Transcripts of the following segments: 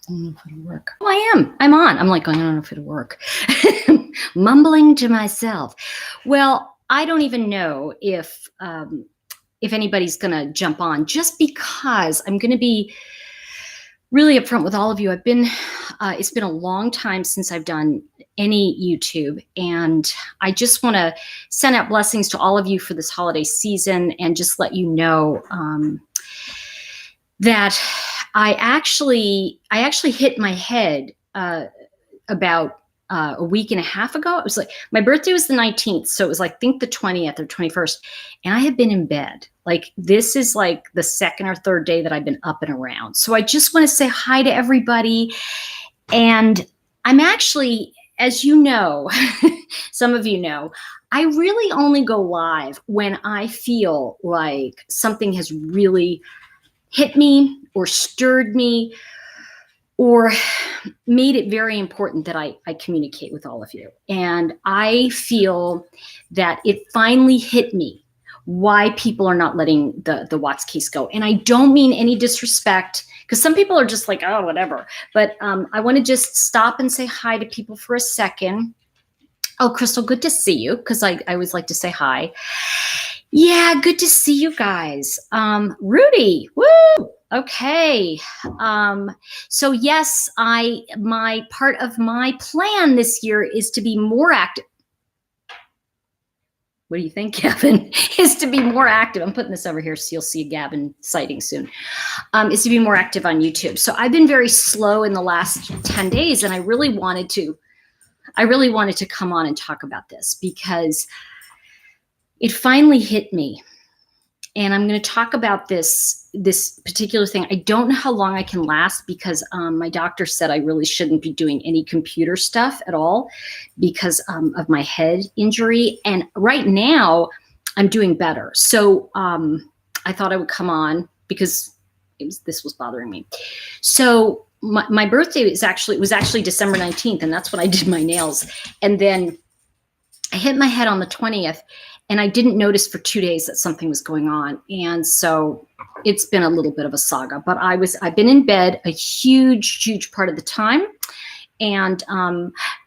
I don't know if it'll work. Oh, I am. I'm on. I'm like, I don't know if it'll work. Mumbling to myself. Well, I don't even know if anybody's going to jump on, just because I'm going to be really upfront with all of you. It's been a long time since I've done any YouTube, and I just want to send out blessings to all of you for this holiday season, and just let you know that I actually hit my head about a week and a half ago. It was like, my birthday was the 19th. So it was like, think the 20th or 21st. And I had been in bed. Like, this is like the second or third day that I've been up and around. So I just want to say hi to everybody. And I'm actually, as you know, some of you know, I really only go live when I feel like something has really hit me or stirred me, or made it very important that I communicate with all of you. And I feel that it finally hit me why people are not letting the Watts case go. And I don't mean any disrespect, because some people are just like, oh, whatever. But I want to just stop and say hi to people for a second. Oh, Crystal, good to see you, because I always like to say hi. Yeah, good to see you guys. Rudy, woo! Okay. So yes, my part of my plan this year is to be more active. What do you think, Gavin? Is to be more active. I'm putting this over here so you'll see a Gavin sighting soon. Is to be more active on YouTube. So I've been very slow in the last 10 days, and I really wanted to come on and talk about this, because it finally hit me. And I'm going to talk about this particular thing. I don't know how long I can last, because my doctor said I really shouldn't be doing any computer stuff at all because of my head injury. And right now I'm doing better. So I thought I would come on because this was bothering me. So my birthday was actually December 19th, and that's when I did my nails. And then I hit my head on the 20th. And I didn't notice for 2 days that something was going on. And so it's been a little bit of a saga, but I've been in bed a huge part of the time. And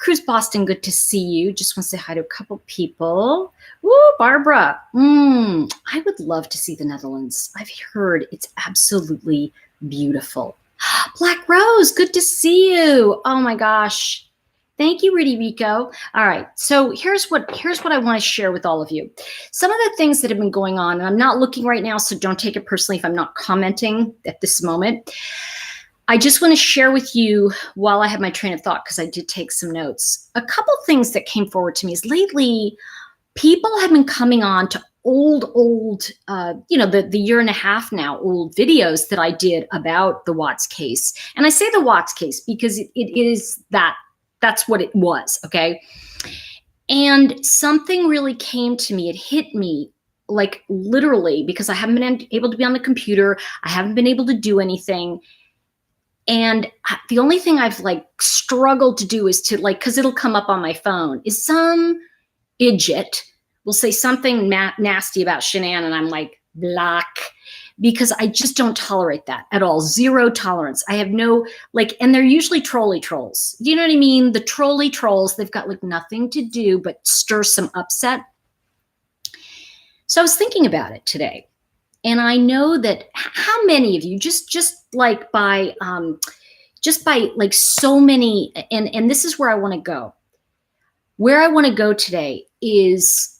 Cruz Boston, good to see you. Just want to say hi to a couple people. Woo, Barbara. I would love to see the Netherlands. I've heard it's absolutely beautiful. Black Rose, good to see you. Oh my gosh. Thank you, Rudy Rico. All right, so here's what I want to share with all of you. Some of the things that have been going on, and I'm not looking right now, so don't take it personally if I'm not commenting at this moment. I just want to share with you while I have my train of thought, because I did take some notes. A couple things that came forward to me is lately, people have been coming on to old, the year and a half now old videos that I did about the Watts case. And I say the Watts case because it is that's what it was, okay? And something really came to me. It hit me, like, literally, because I haven't been able to be on the computer. I haven't been able to do anything. And the only thing I've, like, struggled to do is to, like, because it'll come up on my phone, is some idiot will say something nasty about Shanann, and I'm like, block. Because I just don't tolerate that at all. Zero tolerance. I have no, like, and they're usually trolley trolls. Do you know what I mean? The trolley trolls, they've got like nothing to do but stir some upset. So I was thinking about it today. And I know that how many of you just like by like so many, and this is where I want to go. Where I want to go today is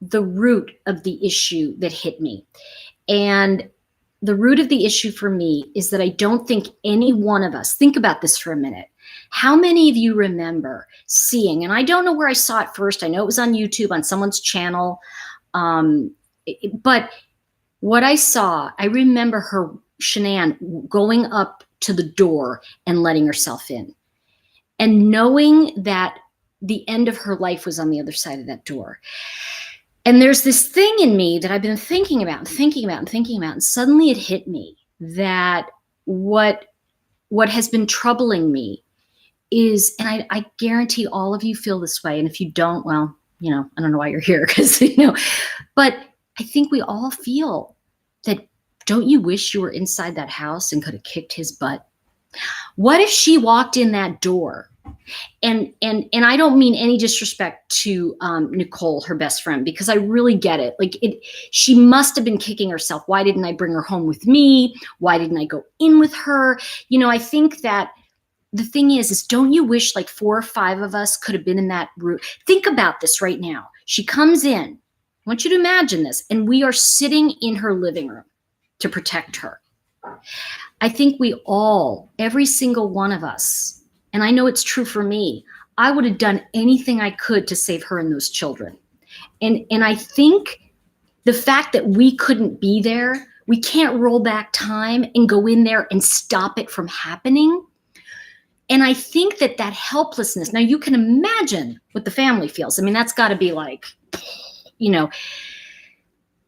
the root of the issue that hit me. And the root of the issue for me is that I don't think any one of us, think about this for a minute. How many of you remember seeing, and I don't know where I saw it first. I know it was on YouTube, on someone's channel. But what I saw, I remember her, Shanann, going up to the door and letting herself in. And knowing that the end of her life was on the other side of that door. And there's this thing in me that I've been thinking about, and suddenly it hit me that what has been troubling me is, and I guarantee all of you feel this way, and if you don't, well, I don't know why you're here, because, but I think we all feel that, don't you wish you were inside that house and could have kicked his butt? What if she walked in that door? And I don't mean any disrespect to Nicole, her best friend, because I really get it. Like she must have been kicking herself. Why didn't I bring her home with me? Why didn't I go in with her? You know, I think that the thing is don't you wish like 4 or 5 of us could have been in that room? Think about this right now. She comes in. I want you to imagine this. And we are sitting in her living room to protect her. I think we all, every single one of us, and I know it's true for me, I would have done anything I could to save her and those children. And I think the fact that we couldn't be there, we can't roll back time and go in there and stop it from happening. And I think that helplessness, now you can imagine what the family feels. I mean, that's got to be like, you know,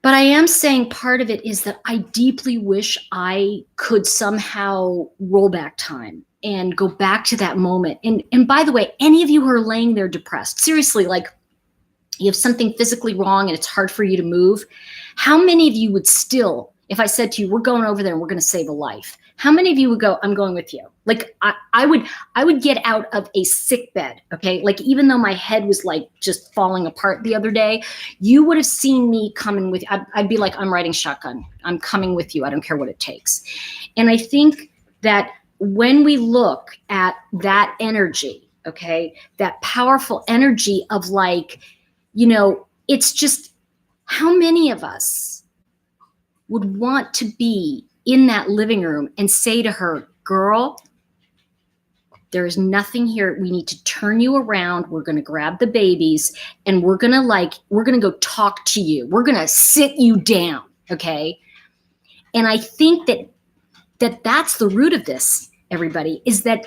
but I am saying part of it is that I deeply wish I could somehow roll back time and go back to that moment. And by the way, any of you who are laying there depressed, seriously, like you have something physically wrong and it's hard for you to move, how many of you would still, if I said to you, we're going over there and we're going to save a life, how many of you would go, I'm going with you? Like I would get out of a sick bed, okay? Like even though my head was like just falling apart the other day, you would have seen me coming with, I'd be like, I'm riding shotgun. I'm coming with you. I don't care what it takes. And I think that when we look at that energy, okay, that powerful energy of like, you know, it's just how many of us would want to be in that living room and say to her, girl, there is nothing here. We need to turn you around. We're going to grab the babies and we're going to go talk to you. We're going to sit you down. Okay. And I think that's the root of this, everybody, is that,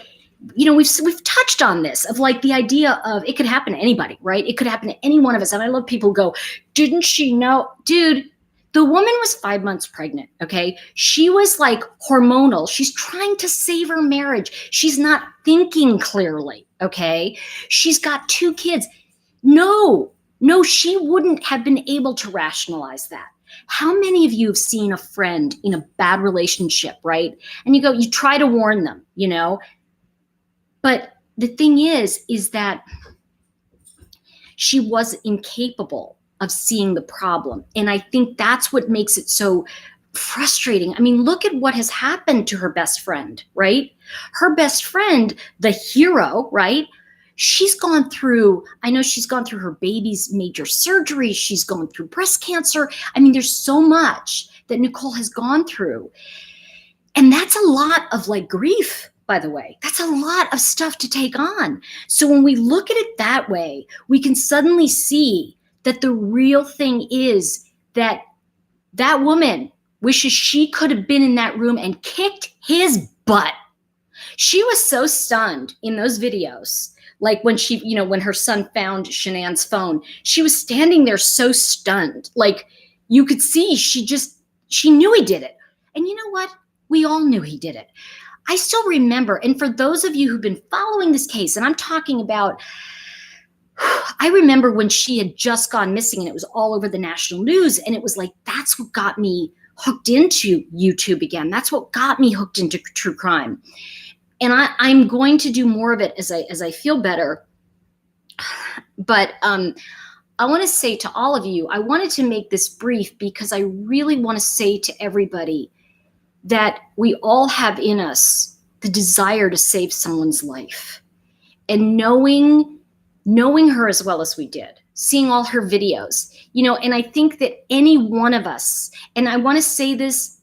you know, we've touched on this of like the idea of it could happen to anybody, right? It could happen to any one of us. And I love people go, didn't she know? Dude, the woman was 5 months pregnant, okay? She was like hormonal. She's trying to save her marriage. She's not thinking clearly, okay? She's got 2 kids. No, she wouldn't have been able to rationalize that. How many of you have seen a friend in a bad relationship, right? And you try to warn them, you know? But the thing is that she was incapable of seeing the problem. And I think that's what makes it so frustrating. I mean, look at what has happened to her best friend, right? Her best friend, the hero, right? She's gone through her baby's major surgery. She's gone through breast cancer. I mean, there's so much that Nicole has gone through. And that's a lot of like grief, by the way. That's a lot of stuff to take on. So when we look at it that way, we can suddenly see that the real thing is that woman wishes she could have been in that room and kicked his butt. She was so stunned in those videos. Like when when her son found Shanann's phone, she was standing there so stunned. Like you could see she knew he did it. And you know what? We all knew he did it. I still remember, and for those of you who've been following this case, and I'm talking about, I remember when she had just gone missing and it was all over the national news, and it was like, that's what got me hooked into YouTube again. That's what got me hooked into true crime. And I'm going to do more of it as I feel better. But I want to say to all of you, I wanted to make this brief because I really want to say to everybody that we all have in us the desire to save someone's life. And knowing her as well as we did, seeing all her videos, and I think that any one of us, and I want to say this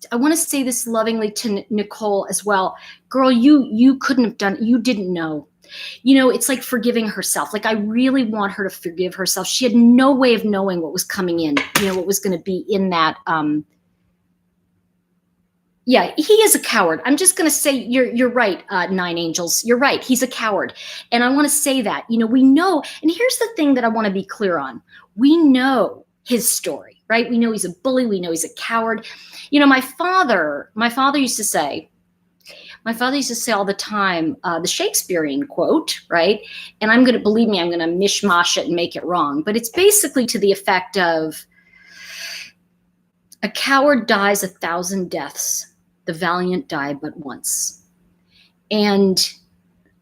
lovingly to Nicole as well, girl, you couldn't have done, you didn't know. It's like forgiving herself. Like I really want her to forgive herself. She had no way of knowing what was coming in, what was going to be in that, yeah, he is a coward. I'm just going to say you're right, Nine Angels. You're right. He's a coward. And I want to say that, we know, and here's the thing that I want to be clear on. We know his story, right? We know he's a bully. We know he's a coward. My father used to say all the time, the Shakespearean quote, right? And believe me, I'm going to mishmash it and make it wrong. But it's basically to the effect of, a coward dies 1,000 deaths. The valiant die but once. And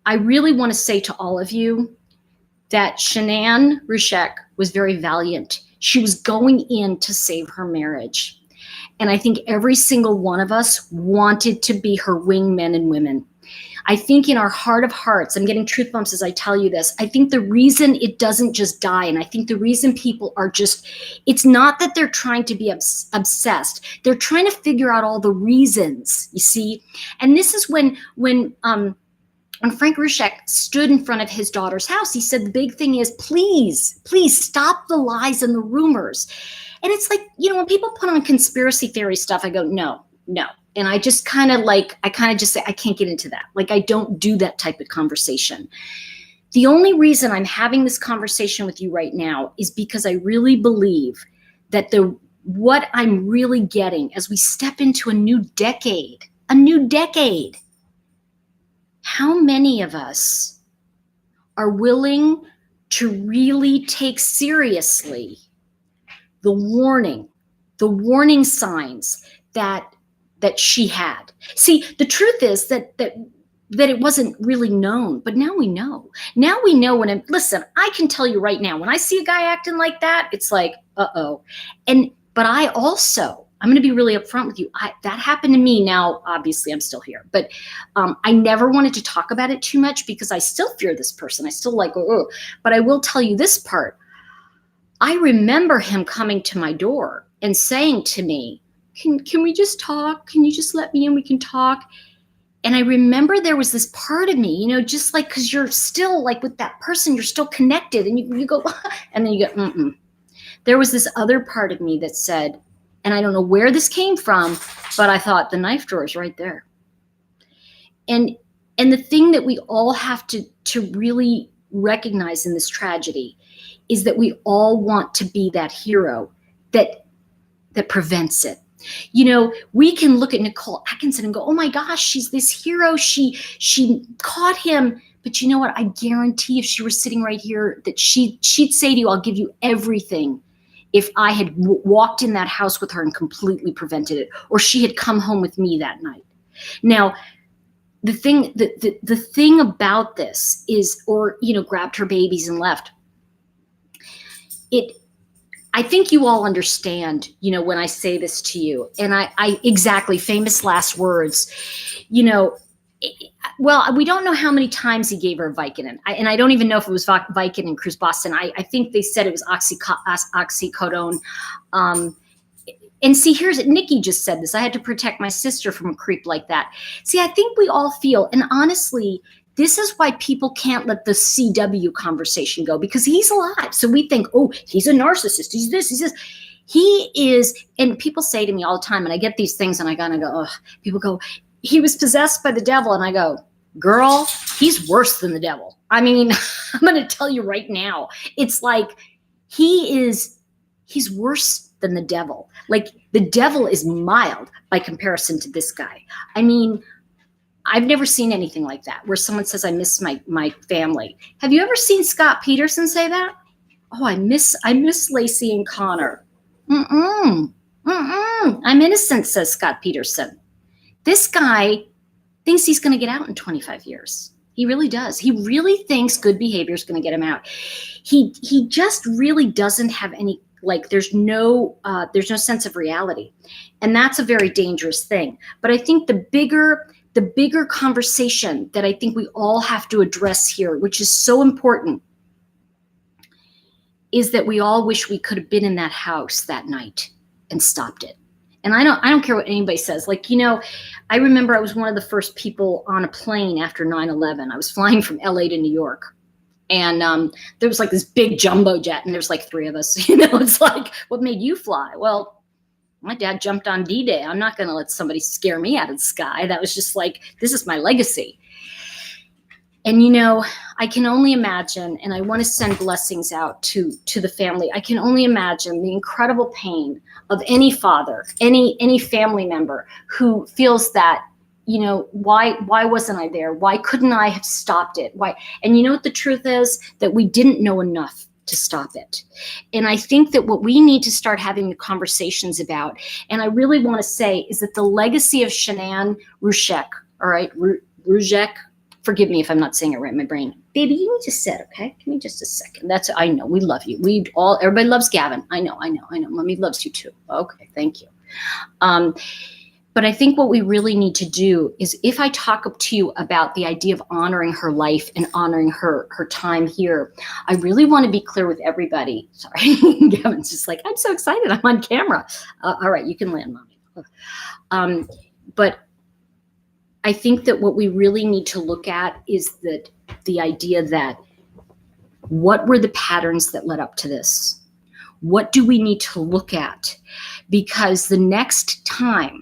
I really want to say to all of you that Shanann Rushek was very valiant. She was going in to save her marriage. And I think every single one of us wanted to be her wingmen and women. I think in our heart of hearts, I'm getting truth bumps as I tell you this, I think the reason it doesn't just die, and I think the reason people are just, it's not that they're trying to be obsessed. They're trying to figure out all the reasons, you see? And this is when Frank Rushek stood in front of his daughter's house, he said the big thing is, please stop the lies and the rumors. And it's like, when people put on conspiracy theory stuff, I go, no. And I just kind of just say, I can't get into that. Like, I don't do that type of conversation. The only reason I'm having this conversation with you right now is because I really believe that what I'm really getting as we step into a new decade, how many of us are willing to really take seriously the warning signs that she had? See, the truth is that it wasn't really known, but now we know. Now we know listen, I can tell you right now, when I see a guy acting like that, it's like, uh-oh. But I'm going to be really upfront with you. That happened to me. Now, obviously, I'm still here, but I never wanted to talk about it too much because I still fear this person. I still but I will tell you this part. I remember him coming to my door and saying to me, can we just talk? Can you just let me in? We can talk. And I remember there was this part of me, just like, because you're still like with that person, you're still connected, and you go, and then you go, mm-mm. There was this other part of me that said, and I don't know where this came from, but I thought the knife drawer is right there. And the thing that we all have to really recognize in this tragedy is that we all want to be that hero that prevents it. We can look at Nicole Atkinson and go, oh my gosh, she's this hero. She caught him. But you know what? I guarantee if she were sitting right here that she'd say to you, I'll give you everything if I had walked in that house with her and completely prevented it, or she had come home with me that night. Now, the thing about this is, or, grabbed her babies and left. I think you all understand, when I say this to you, and I exactly, famous last words, well, we don't know how many times he gave her Vicodin. And I don't even know if it was Vicodin, Cruz Boston. I think they said it was oxycodone. And see, Nikki just said this. I had to protect my sister from a creep like that. See, I think we all feel, and honestly, this is why people can't let the CW conversation go, because he's alive. So we think, oh, he's a narcissist. He's this, he's this. He is, and people say to me all the time, and I get these things and I kind of go, oh, people go, he was possessed by the devil. And I go, girl, he's worse than the devil. I mean, I'm going to tell you right now, it's like he's worse than the devil. Like, the devil is mild by comparison to this guy. I mean, I've never seen anything like that where someone says, I miss my family. Have you ever seen Scott Peterson say that? Oh, I miss Lacey and Connor. I'm innocent, says Scott Peterson. This guy thinks he's going to get out in 25 years. He really does. He really thinks good behavior is going to get him out. He just really doesn't have any, like, there's no sense of reality. And that's a very dangerous thing. But I think the bigger conversation that I think we all have to address here, which is so important, is that we all wish we could have been in that house that night and stopped it. And I don't care what anybody says. Like, I remember I was one of the first people on a plane after 9/11. I was flying from LA to New York. And there was like this big jumbo jet, and there's like 3 of us. It's like, what made you fly? Well, my dad jumped on D-Day. I'm not going to let somebody scare me out of the sky. That was just like, this is my legacy. And, I can only imagine, and I want to send blessings out to the family. I can only imagine the incredible pain of any father, any family member who feels that, why wasn't I there? Why couldn't I have stopped it? Why? And you know what the truth is? That we didn't know enough to stop it. And I think that what we need to start having the conversations about, and I really want to say, is that the legacy of Shanann Rushek, all right, Rujek. Forgive me if I'm not saying it right in my brain. Baby, you need to sit, okay? Give me just a second. I know, we love you. Everybody loves Gavin. I know. Mommy loves you too. Okay, thank you. But I think what we really need to do is, if I talk up to you about the idea of honoring her life and honoring her time here, I really want to be clear with everybody. Sorry, Gavin's just like, I'm so excited, I'm on camera. All right, you can land, Mommy. But I think that what we really need to look at is that the idea that, what were the patterns that led up to this? What do we need to look at? Because the next time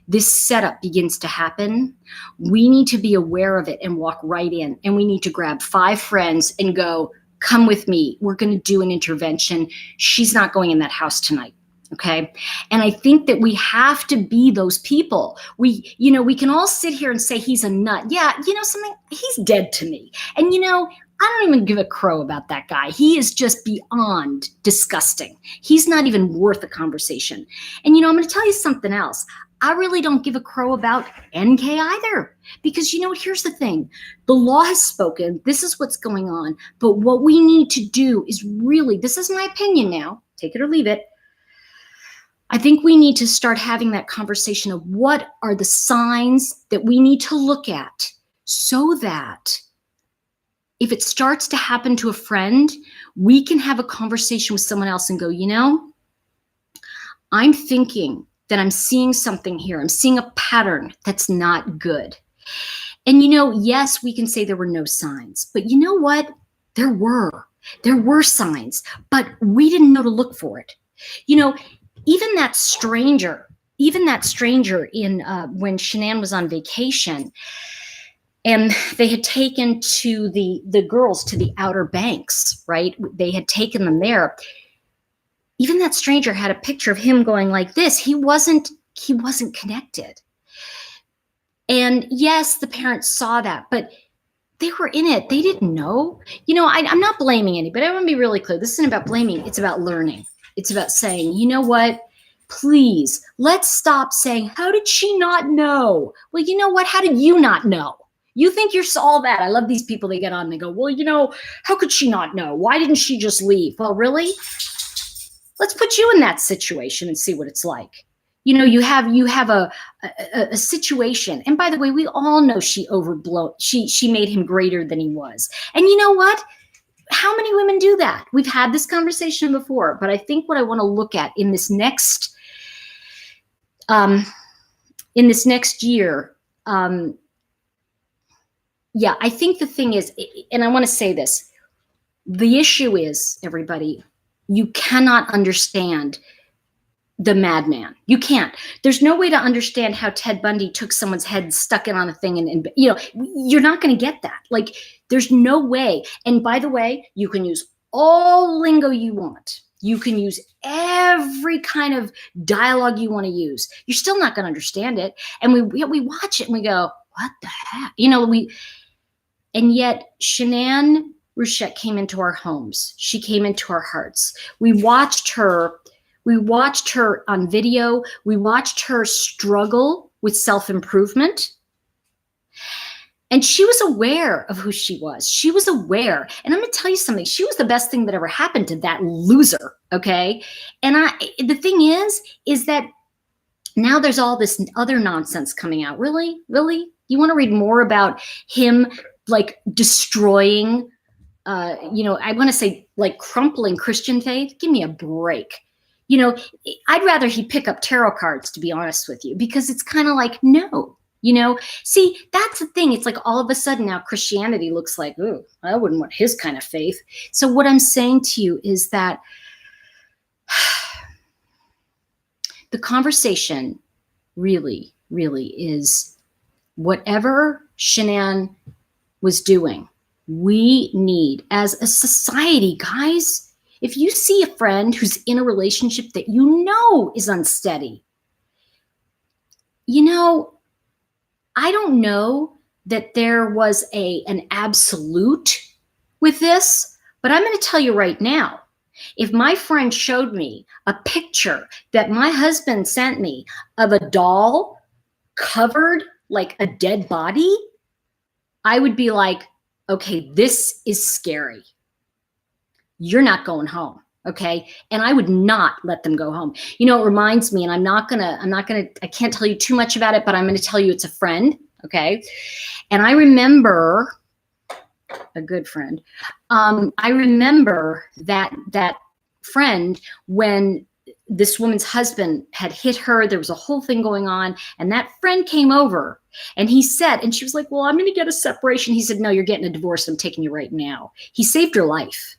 this setup begins to happen, we need to be aware of it and walk right in. And we need to grab 5 friends and go, come with me. We're going to do an intervention. She's not going in that house tonight. Okay. And I think that we have to be those people. We can all sit here and say he's a nut. Yeah. Something, he's dead to me. And I don't even give a crow about that guy. He is just beyond disgusting. He's not even worth a conversation. And I'm going to tell you something else. I really don't give a crow about NK either, because here's the thing. The law has spoken. This is what's going on. But what we need to do is really, this is my opinion now, take it or leave it. I think we need to start having that conversation of what are the signs that we need to look at, so that if it starts to happen to a friend, we can have a conversation with someone else and go, I'm thinking that I'm seeing something here. I'm seeing a pattern that's not good. And yes, we can say there were no signs, but you know what? There were signs, but we didn't know to look for it. Even that stranger in when Shanann was on vacation, and they had taken to the girls to the Outer Banks, right? They had taken them there. Even that stranger had a picture of him going like this. He wasn't connected. And yes, the parents saw that, but they were in it. They didn't know. I'm not blaming anybody. I want to be really clear. This isn't about blaming. It's about learning. It's about saying, you know what? Please, let's stop saying, how did she not know? Well, you know what? How did you not know? You think you're all that. I love these people. They get on and they go, well, how could she not know? Why didn't she just leave? Well, really? Let's put you in that situation and see what it's like. You have a situation. And by the way, we all know she overblown. She made him greater than he was. And you know what? How many women do that? We've had this conversation before, but I think what I want to look at in this next year, I think the thing is, and I want to say this, the issue is, everybody, you cannot understand the madman. You can't. There's no way to understand how Ted Bundy took someone's head, stuck it on a thing, and you're not going to get that. Like, there's no way. And by the way, you can use all lingo you want. You can use every kind of dialogue you want to use. You're still not going to understand it. And we watch it and we go, what the heck? And yet Shanann Ruchette came into our homes. She came into our hearts. We watched her on video. We watched her struggle with self-improvement. And she was aware of who she was. She was aware. And I'm going to tell you something. She was the best thing that ever happened to that loser. Okay. And the thing is that now there's all this other nonsense coming out. Really? Really? You want to read more about him like destroying, I want to say like crumpling Christian faith? Give me a break. I'd rather he pick up tarot cards, to be honest with you, because it's kind of like, no. See, that's the thing. It's like all of a sudden now Christianity looks like, ooh, I wouldn't want his kind of faith. So what I'm saying to you is that the conversation really, really is whatever Shanann was doing, we need as a society, guys, if you see a friend who's in a relationship that is unsteady, I don't know that there was an absolute with this, but I'm going to tell you right now, if my friend showed me a picture that my husband sent me of a doll covered like a dead body, I would be like, okay, this is scary. You're not going home. Okay. And I would not let them go home. You know, it reminds me, and I can't tell you too much about it, but I'm going to tell you it's a friend. Okay. And I remember a good friend. I remember that friend when this woman's husband had hit her. There was a whole thing going on, and that friend came over and he said, and she was like, well, I'm going to get a separation. He said, no, you're getting a divorce. I'm taking you right now. He saved her life.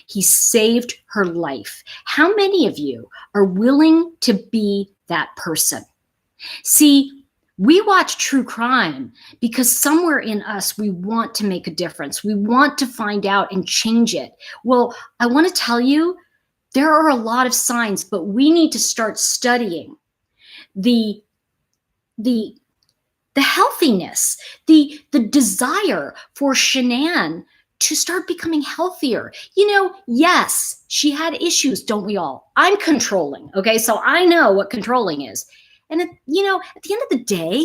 He saved her life. How many of you are willing to be that person? See, we watch true crime because somewhere in us, we want to make a difference. We want to find out and change it. Well, I want to tell you, there are a lot of signs, but we need to start studying the healthiness, the desire for Shanann to start becoming healthier. You know, yes, she had issues, don't we all? I'm controlling, okay? So I know what controlling is. And, you know, at the end of the day,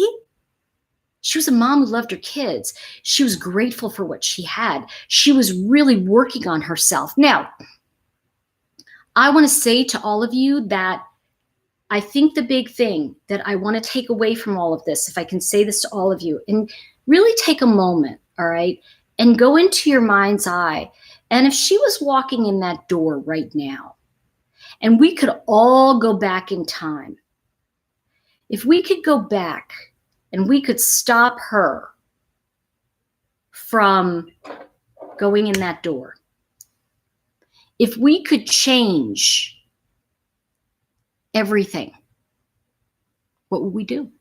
she was a mom who loved her kids. She was grateful for what she had. She was really working on herself. Now, I want to say to all of you that I think the big thing that I want to take away from all of this, if I can say this to all of you, and really take a moment, all right, and go into your mind's eye. And if she was walking in that door right now, and we could all go back in time, if we could go back and we could stop her from going in that door, if we could change everything, what would we do?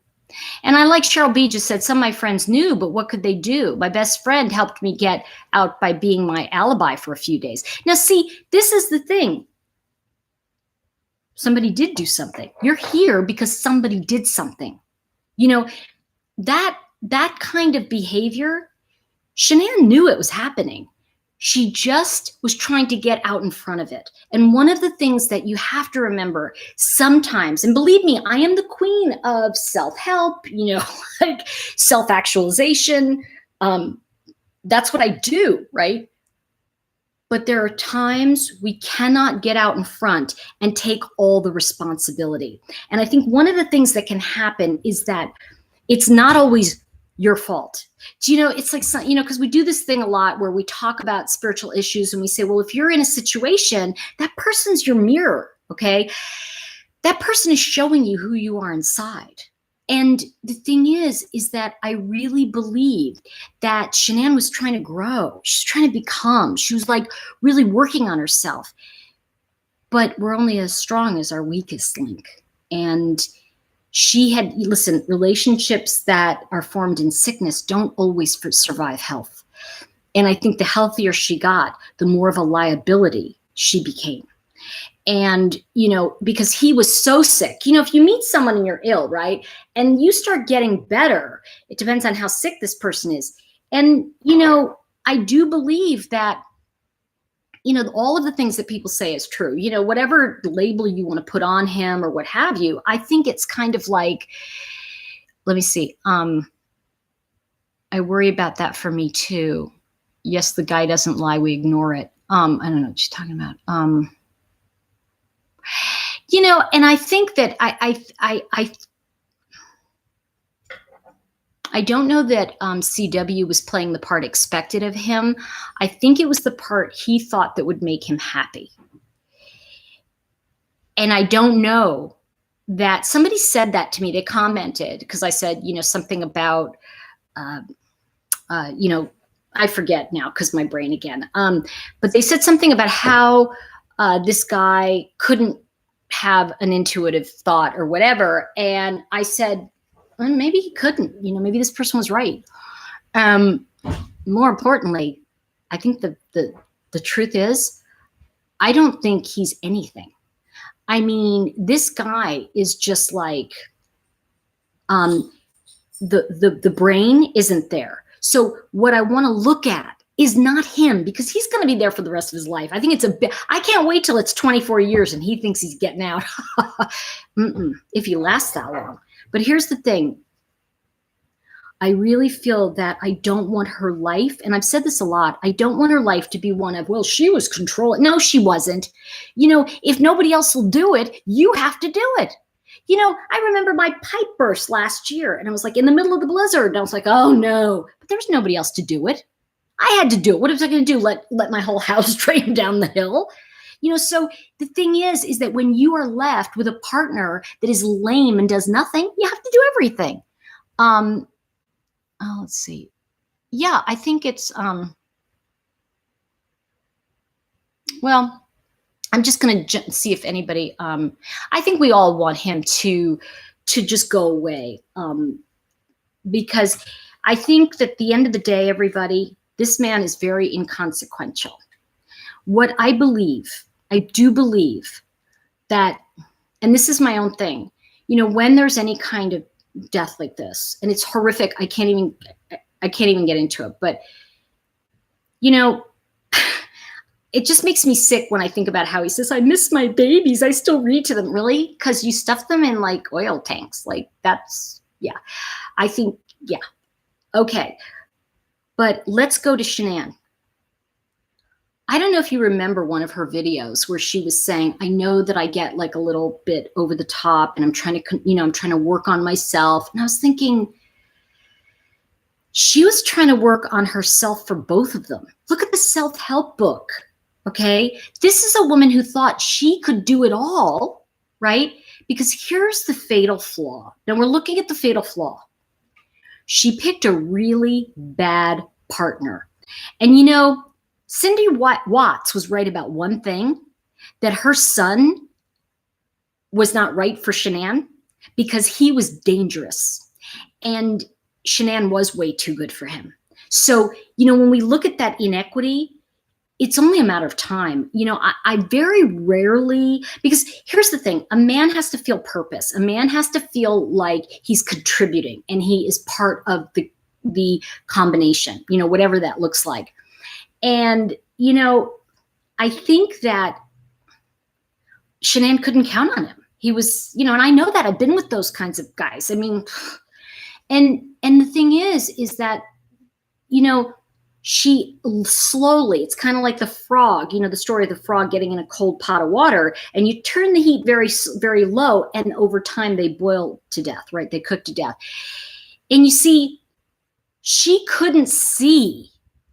And I like Cheryl B just said, some of my friends knew, but what could they do? My best friend helped me get out by being my alibi for a few days. Now, see, this is the thing. Somebody did do something. You're here because somebody did something. You know, that kind of behavior, Shanann knew it was happening. She just was trying to get out in front of it. And one of the things that you have to remember sometimes, and believe me, I am the queen of self-help, you know, like self-actualization. That's what I do, right? But there are times we cannot get out in front and take all the responsibility. And I think one of the things that can happen is that it's not always your fault. Do you know, it's like, you know, because we do this thing a lot where we talk about spiritual issues and we say, well, if you're in a situation, that person's your mirror, okay? That person is showing you who you are inside. And the thing is that I really believe that Shanann was trying to grow. She's trying to become. She was like really working on herself. But we're only as strong as our weakest link. And she had, listen, relationships that are formed in sickness don't always survive health. And I think the healthier she got, the more of a liability she became. And, you know, because he was so sick, you know, if you meet someone and you're ill, right, and you start getting better, it depends on how sick this person is. And, you know, I do believe that, you know, all of the things that people say is true. You know, whatever label you want to put on him or what have you, I think it's kind of like, let me see. I worry about that for me too. Yes, the guy doesn't lie. We ignore it. I don't know what she's talking about. You know, and I think that I don't know that CW was playing the part expected of him. I think it was the part he thought that would make him happy. And I don't know that somebody said that to me. They commented because I said, you know, something about, you know, I forget now because my brain again. But they said something about how this guy couldn't have an intuitive thought or whatever. And I said, well, maybe he couldn't, you know, maybe this person was right. More importantly, I think the truth is, I don't think he's anything. I mean, this guy is just like, the brain isn't there. So what I want to look at is not him, because he's going to be there for the rest of his life. I think it's a bit, I can't wait till it's 24 years and he thinks he's getting out. If he lasts that long. But here's the thing. I really feel that I don't want her life, and I've said this a lot, I don't want her life to be one of, well, she was controlling. No, she wasn't. If nobody else will do it, you have to do it. I remember my pipe burst last year, and I was like in the middle of the blizzard, and I was like, oh no, but there's nobody else to do it. I had to do it. What was I going to do? Let my whole house drain down the hill? So the thing is that when you are left with a partner that is lame and does nothing, you have to do everything. Let's see. Yeah, I think it's, well, I'm just going to see if anybody, I think we all want him to just go away. Because I think that at the end of the day, everybody, this man is very inconsequential. What I do believe that, and this is my own thing, when there's any kind of death like this, and it's horrific, I can't even get into it, but it just makes me sick when I think about how he says, I miss my babies, I still read to them. Really? Because you stuff them in like oil tanks. Like that's, yeah, I think, yeah. Okay. But let's go to Shanann. I don't know if you remember one of her videos where she was saying, I know that I get like a little bit over the top and I'm trying to work on myself. And I was thinking, she was trying to work on herself for both of them. Look at the self-help book. Okay. This is a woman who thought she could do it all, right? Because here's the fatal flaw. Now we're looking at the fatal flaw. She picked a really bad partner. And Cindy Watts was right about one thing, that her son was not right for Shanann because he was dangerous. And Shanann was way too good for him. So, when we look at that inequity, it's only a matter of time. I very rarely, because here's the thing, a man has to feel purpose. A man has to feel like he's contributing and he is part of the combination, whatever that looks like. And, I think that Shanann couldn't count on him. He was, and I know that I've been with those kinds of guys. I mean, and the thing is that, she slowly, it's kind of like the frog, the story of the frog getting in a cold pot of water, and you turn the heat very, very low, and over time they boil to death, right? They cook to death. And you see, she couldn't see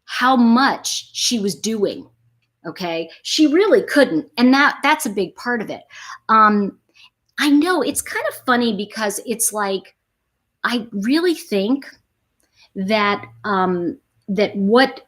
how much she was doing. Okay. She really couldn't. And that's a big part of it. I know it's kind of funny because it's like, I really think that, that what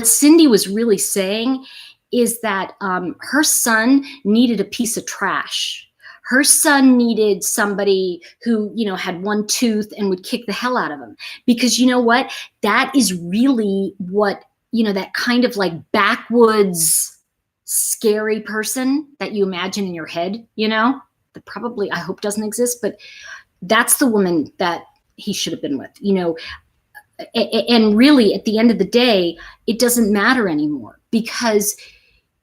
Cindy was really saying is that, her son needed a piece of trash. Her son needed somebody who, had one tooth and would kick the hell out of him. Because you know what? That is really what, that kind of like backwoods, scary person that you imagine in your head, that probably, I hope doesn't exist, but that's the woman that he should have been with, and really at the end of the day, it doesn't matter anymore, because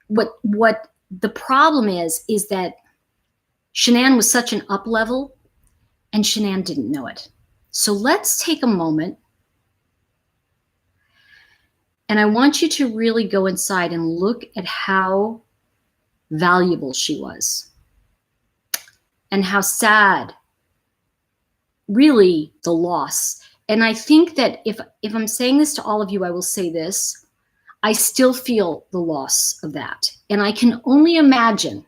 what the problem is that Shanann was such an up level and Shanann didn't know it. So let's take a moment and I want you to really go inside and look at how valuable she was and how sad, really, the loss. And I think that if I'm saying this to all of you, I will say this, I still feel the loss of that. And I can only imagine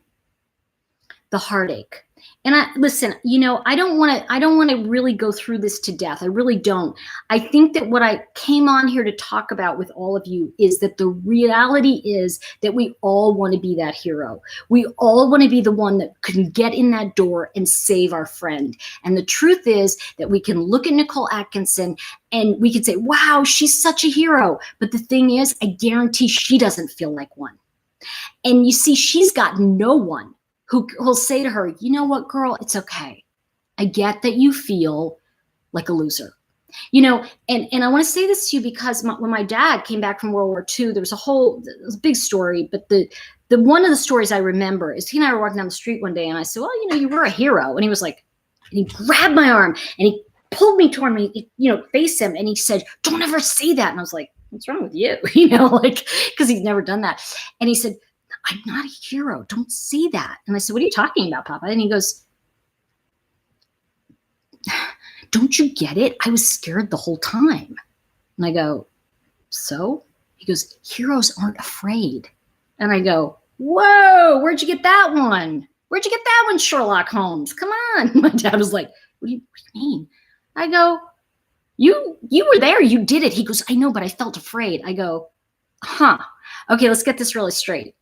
the heartache. And listen, I don't want to really go through this to death. I really don't. I think that what I came on here to talk about with all of you is that the reality is that we all want to be that hero. We all want to be the one that can get in that door and save our friend. And the truth is that we can look at Nicole Atkinson and we can say, wow, she's such a hero. But the thing is, I guarantee she doesn't feel like one. And you see, she's got no one who'll say to her, you know what, girl, it's okay. I get that you feel like a loser. And I want to say this to you because when my dad came back from World War II, there was a big story, but the one of the stories I remember is he and I were walking down the street one day and I said, well, you were a hero. And he was like, And he grabbed my arm and he pulled me toward me, face him. And he said, don't ever say that. And I was like, what's wrong with you? Because he's never done that. And he said, I'm not a hero. Don't say that. And I said, what are you talking about, Papa? And he goes, don't you get it? I was scared the whole time. And I go, so? He goes, heroes aren't afraid. And I go, whoa, where'd you get that one? Where'd you get that one, Sherlock Holmes? Come on. My dad was like, what do you mean? I go, you were there. You did it. He goes, I know, but I felt afraid. I go, okay, let's get this really straight.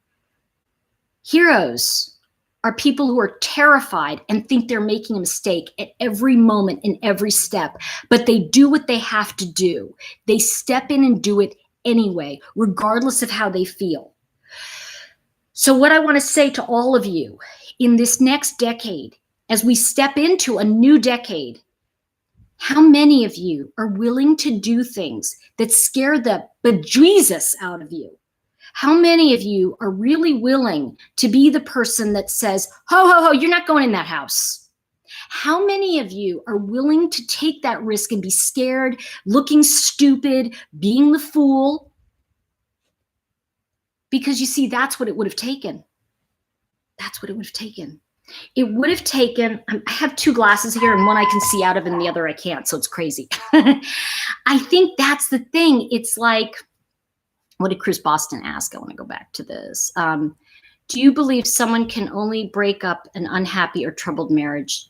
Heroes are people who are terrified and think they're making a mistake at every moment in every step, but they do what they have to do. They step in and do it anyway, regardless of how they feel. So what I want to say to all of you in this next decade, as we step into a new decade, how many of you are willing to do things that scare the bejesus out of you? How many of you are really willing to be the person that says, ho, ho, ho, you're not going in that house? How many of you are willing to take that risk and be scared, looking stupid, being the fool? Because you see, that's what it would have taken. That's what it would have taken. It would have taken, I have two glasses here and one I can see out of and the other I can't, so it's crazy. I think that's the thing. It's like, what did Chris Boston ask? I want to go back to this. Do you believe someone can only break up an unhappy or troubled marriage?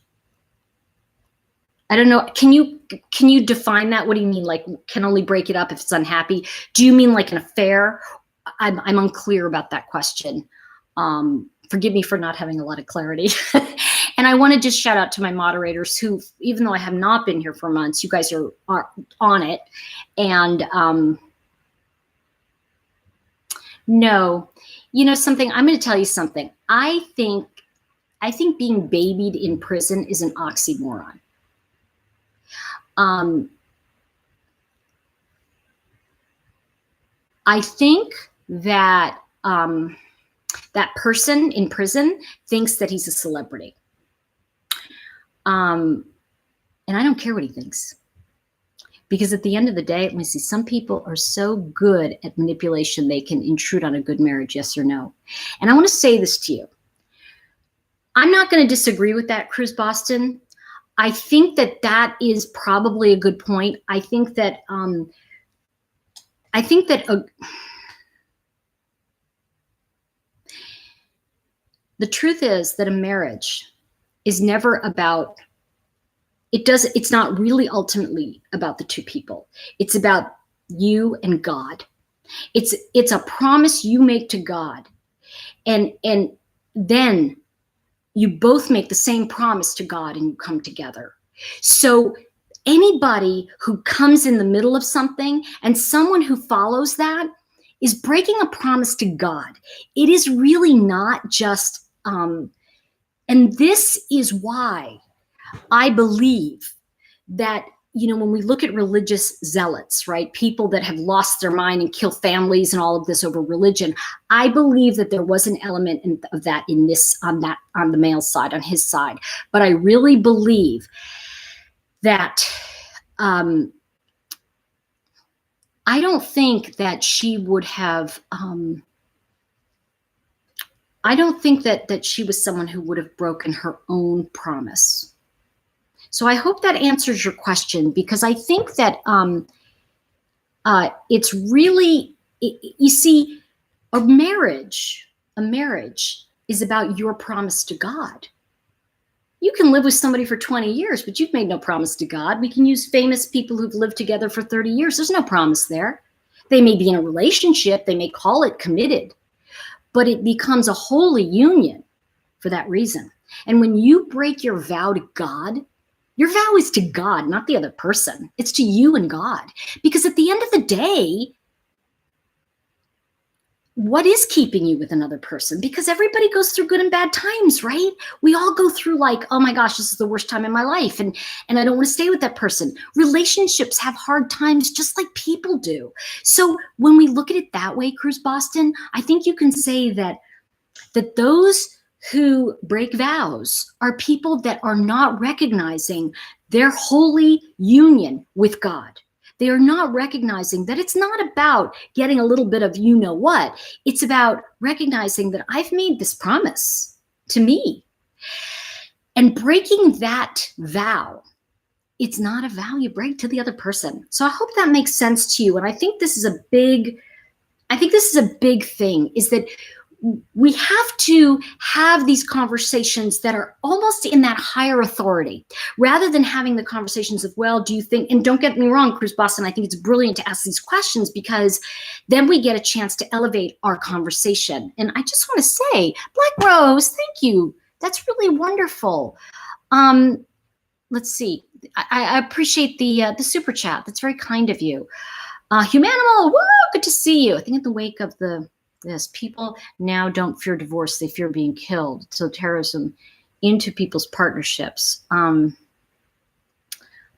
I don't know. Can you define that? What do you mean? Like, can only break it up if it's unhappy? Do you mean like an affair? I'm unclear about that question. Forgive me for not having a lot of clarity. And I want to just shout out to my moderators who, even though I have not been here for months, you guys are on it. And no, something, I'm going to tell you something. I think being babied in prison is an oxymoron. I think that that person in prison thinks that he's a celebrity. And I don't care what he thinks. Because at the end of the day, let me see, some people are so good at manipulation, they can intrude on a good marriage, yes or no. And I want to say this to you. I'm not going to disagree with that, Cruz Boston. I think that that is probably a good point. I think that the truth is that a marriage is never about, it's not really ultimately about the two people. It's about you and God. It's a promise you make to God. And then you both make the same promise to God and you come together. So anybody who comes in the middle of something and someone who follows that is breaking a promise to God. It is really not just, and this is why I believe that, when we look at religious zealots, right, people that have lost their mind and kill families and all of this over religion, I believe that there was an element of that on the male side, on his side. But I really believe that I don't think that she would have. I don't think that she was someone who would have broken her own promise. So I hope that answers your question, because I think that it's really, you see, a marriage is about your promise to God. You can live with somebody for 20 years, but you've made no promise to God. We can use famous people who've lived together for 30 years. There's no promise there. They may be in a relationship. They may call it committed, but it becomes a holy union for that reason. And when you break your vow to God, your vow is to God, not the other person. It's to you and God. Because at the end of the day, what is keeping you with another person? Because everybody goes through good and bad times, right? We all go through like, oh my gosh, this is the worst time in my life. And I don't want to stay with that person. Relationships have hard times just like people do. So when we look at it that way, Cruz Boston, I think you can say that those who break vows are people that are not recognizing their holy union with God. They are not recognizing that it's not about getting a little bit of you know what. It's about recognizing that I've made this promise to me. And breaking that vow, it's not a vow you break to the other person. So I hope that makes sense to you. And I think this is a big thing, is that we have to have these conversations that are almost in that higher authority, rather than having the conversations of, well, do you think, and don't get me wrong, Cruise Boston, I think it's brilliant to ask these questions, because then we get a chance to elevate our conversation. And I just want to say, Black Rose, thank you. That's really wonderful. Let's see. I appreciate the super chat. That's very kind of you. Humanimal, woo, good to see you. I think in the wake of this, people now don't fear divorce, they fear being killed. So terrorism into people's partnerships.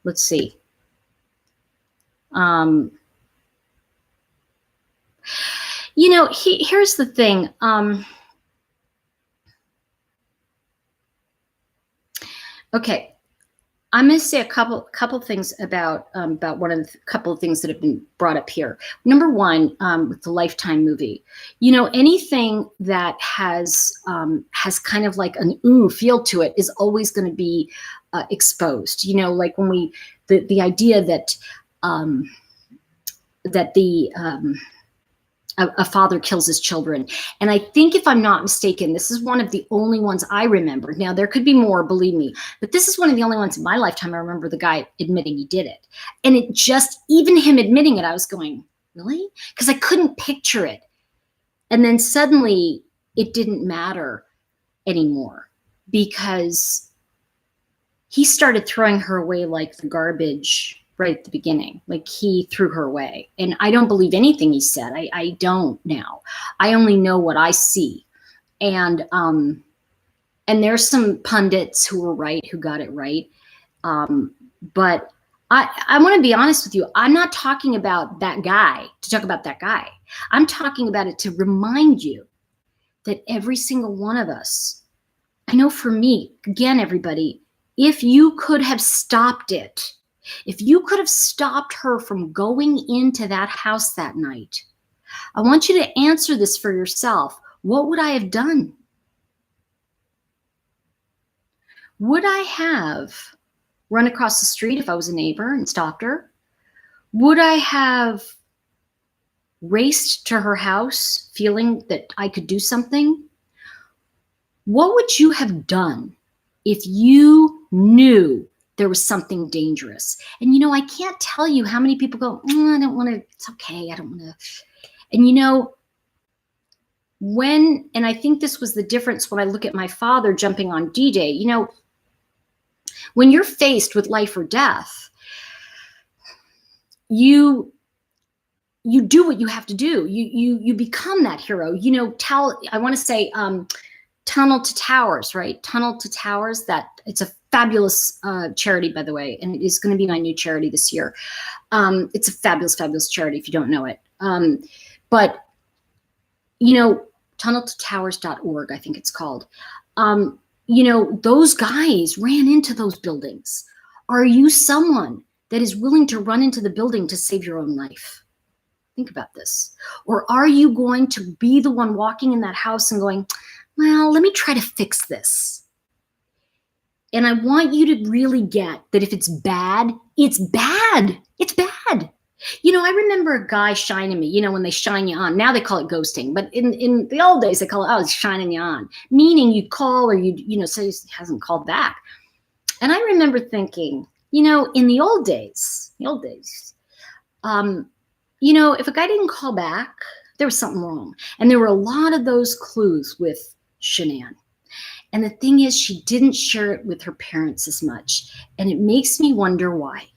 Let's see. Here's the thing. Okay. I'm going to say a couple things about one of the couple of things that have been brought up here. Number one, with the Lifetime movie, anything that has kind of like an ooh feel to it is always going to be exposed. Like when the idea that a father kills his children. And I think, if I'm not mistaken, this is one of the only ones I remember. Now, there could be more, believe me, but this is one of the only ones in my lifetime I remember the guy admitting he did it. And it just, even him admitting it, I was going, really? Because I couldn't picture it. And then suddenly it didn't matter anymore, because he started throwing her away like the garbage right at the beginning. Like, he threw her away. And I don't believe anything he said. I don't now. I only know what I see. And there's some pundits who were right, who got it right. But I want to be honest with you. I'm not talking about that guy to talk about that guy. I'm talking about it to remind you that every single one of us, I know for me, again, everybody, if you could have stopped it, if you could have stopped her from going into that house that night, I want you to answer this for yourself. What would I have done? Would I have run across the street if I was a neighbor and stopped her? Would I have raced to her house feeling that I could do something? What would you have done if you knew there was something dangerous? And I can't tell you how many people go, I don't want to, it's okay, I don't want to. And and I think this was the difference when I look at my father jumping on D-Day, when you're faced with life or death, you do what you have to do. You become that hero. I want to say Tunnel to Towers, right? Tunnel to Towers, that it's a fabulous charity, by the way, and it is going to be my new charity this year. It's a fabulous, fabulous charity if you don't know it. But tunneltotowers.org, I think it's called. Those guys ran into those buildings. Are you someone that is willing to run into the building to save your own life? Think about this. Or are you going to be the one walking in that house and going, well, let me try to fix this? And I want you to really get that if it's bad, it's bad. It's bad. I remember a guy shining me, when they shine you on. Now they call it ghosting. But in the old days, they call it, it's shining you on. Meaning you'd call or say he hasn't called back. And I remember thinking, in the old days, if a guy didn't call back, there was something wrong. And there were a lot of those clues with Shanann. And the thing is, she didn't share it with her parents as much. And it makes me wonder why.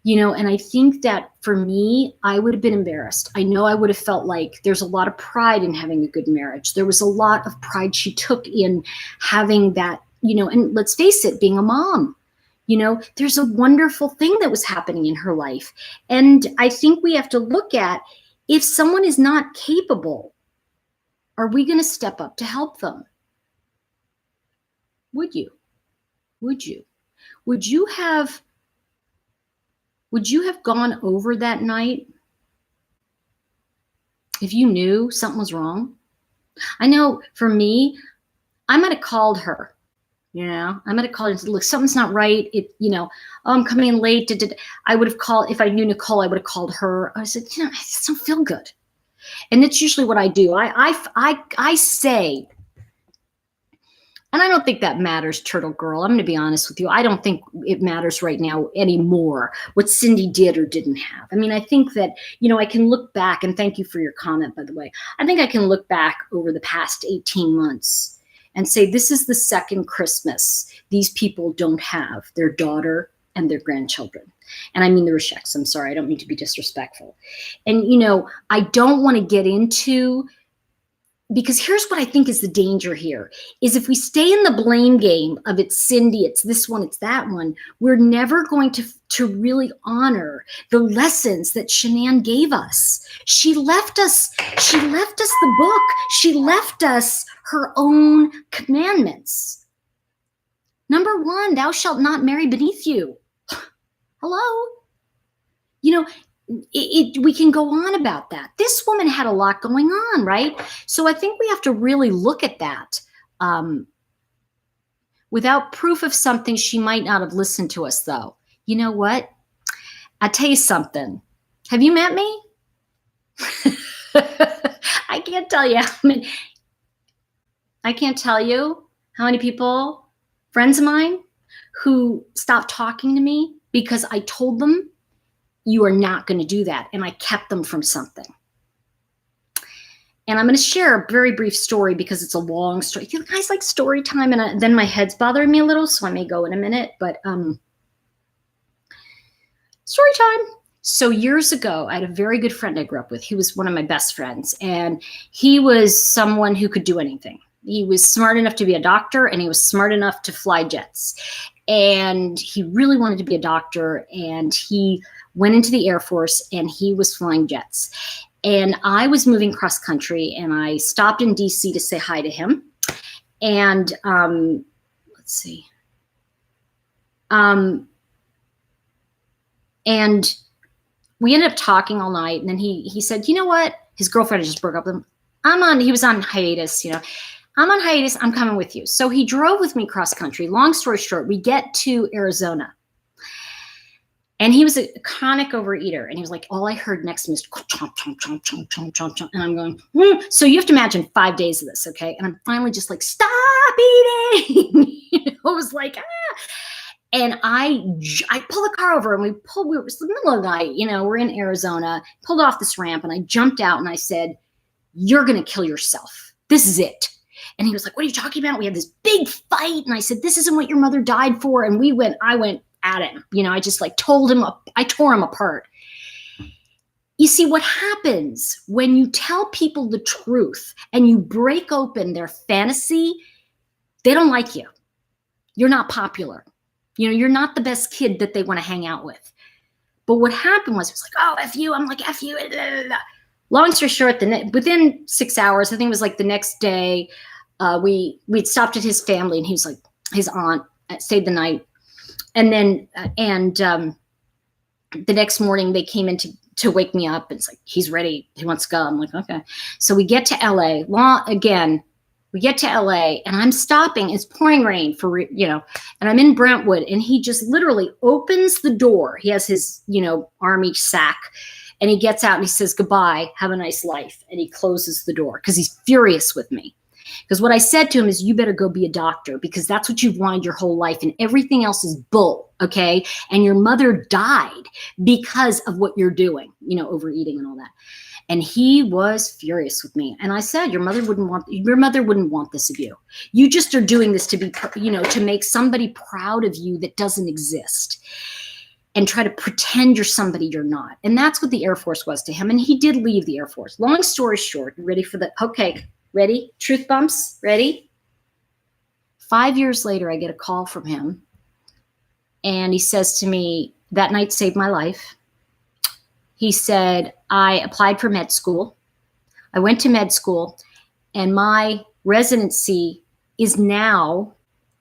And I think that for me, I would have been embarrassed. I know I would have felt like there's a lot of pride in having a good marriage. There was a lot of pride she took in having that, and let's face it, being a mom. There's a wonderful thing that was happening in her life. And I think we have to look at, if someone is not capable, are we going to step up to help them? Would you? Would you? Would you have gone over that night if you knew something was wrong? I know for me, I might have called her. I might have called her and said, look, something's not right. Oh, I'm coming in late. I would have called, if I knew Nicole, I would have called her. I said, I just don't feel good. And that's usually what I do. I say, and I don't think that matters, Turtle Girl. I'm going to be honest with you. I don't think it matters right now anymore what Cindy did or didn't have. I mean, I think that, I can look back, and thank you for your comment, by the way. I think I can look back over the past 18 months and say, this is the second Christmas these people don't have their daughter and their grandchildren. And I mean the Rasheks. I'm sorry. I don't mean to be disrespectful. And, I don't want to get into, because here's what I think is the danger here, is if we stay in the blame game of it's Cindy, it's this one, it's that one, we're never going to really honor the lessons that Shanann gave us. She left us the book. She left us her own commandments. Number 1, thou shalt not marry beneath you. Hello? We can go on about that. This woman had a lot going on, right? So I think we have to really look at that. Without proof of something, she might not have listened to us, though. You know what? I'll tell you something. Have you met me? I can't tell you how many people, friends of mine, who stopped talking to me because I told them, you are not going to do that. And I kept them from something. And I'm going to share a very brief story because it's a long story. You guys like story time, and then my head's bothering me a little, so I may go in a minute. But story time. So years ago, I had a very good friend I grew up with. He was one of my best friends, and he was someone who could do anything. He was smart enough to be a doctor, and he was smart enough to fly jets. And he really wanted to be a doctor, and he went into the Air Force, and he was flying jets. And I was moving cross country, and I stopped in DC to say hi to him. And let's see. And we ended up talking all night. And then he said, you know what? His girlfriend had just broke up with him. He was on hiatus, I'm on hiatus. I'm coming with you. So he drove with me cross country. Long story short, we get to Arizona. And he was a chronic overeater. And he was like, all I heard next to me was chomp, chomp, chomp, chomp, chomp, chomp, chomp. And I'm going, So you have to imagine 5 days of this, okay? And I'm finally just like, stop eating. It was like, And I pulled the car over, and it was the middle of the night, we're in Arizona, pulled off this ramp, and I jumped out and I said, you're going to kill yourself. This is it. And he was like, what are you talking about? We had this big fight. And I said, this isn't what your mother died for. And I went at him. I just like told him, I tore him apart. You see, what happens when you tell people the truth and you break open their fantasy, they don't like you. You're not popular. You're not the best kid that they want to hang out with. But what happened was, it was like, oh, F you. I'm like, F you. Long story short, within 6 hours, I think it was like the next day, we'd stopped at his family, and he was like, his aunt stayed the night. And then, the next morning they came in to wake me up. And it's like, he's ready. He wants to go. I'm like, okay. So we get to LA we get to LA, and I'm stopping. It's pouring rain and I'm in Brentwood, and he just literally opens the door. He has his, army sack, and he gets out and he says, goodbye, have a nice life. And he closes the door because he's furious with me. Because what I said to him is, you better go be a doctor, because that's what you've wanted your whole life, and everything else is bull, okay? And your mother died because of what you're doing, overeating and all that. And he was furious with me. And I said, your mother wouldn't want this of you. You just are doing this to be, to make somebody proud of you that doesn't exist, and try to pretend you're somebody you're not. And that's what the Air Force was to him. And he did leave the Air Force. Long story short, ready for the, okay. Ready? Truth bumps? Ready? 5 years later, I get a call from him. And he says to me, that night saved my life. He said, I applied for med school. I went to med school, and my residency is now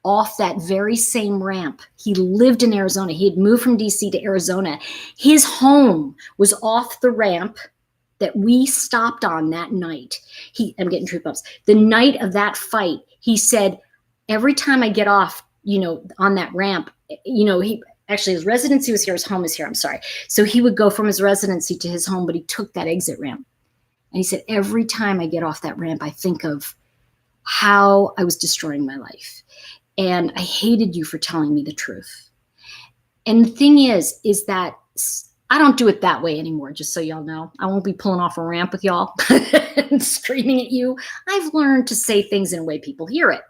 off that very same ramp. He lived in Arizona. He had moved from DC to Arizona. His home was off the ramp that we stopped on that night. I'm getting troop ups. The night of that fight, he said, every time I get off, on that ramp, his residency was here, his home is here, I'm sorry. So he would go from his residency to his home, but he took that exit ramp. And he said, every time I get off that ramp, I think of how I was destroying my life. And I hated you for telling me the truth. And the thing is that I don't do it that way anymore, just so y'all know. I won't be pulling off a ramp with y'all and screaming at you. I've learned to say things in a way people hear it.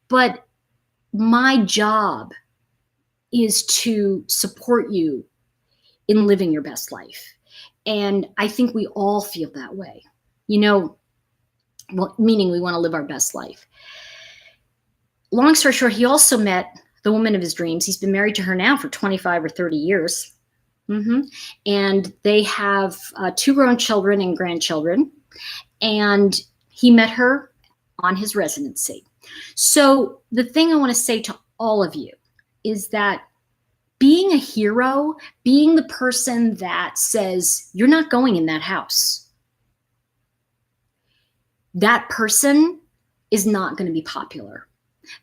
But my job is to support you in living your best life. And I think we all feel that way, meaning we want to live our best life. Long story short, he also met the woman of his dreams. He's been married to her now for 25 or 30 years. And they have 2 grown children and grandchildren. And he met her on his residency. So the thing I want to say to all of you is that being a hero, being the person that says, you're not going in that house, that person is not going to be popular.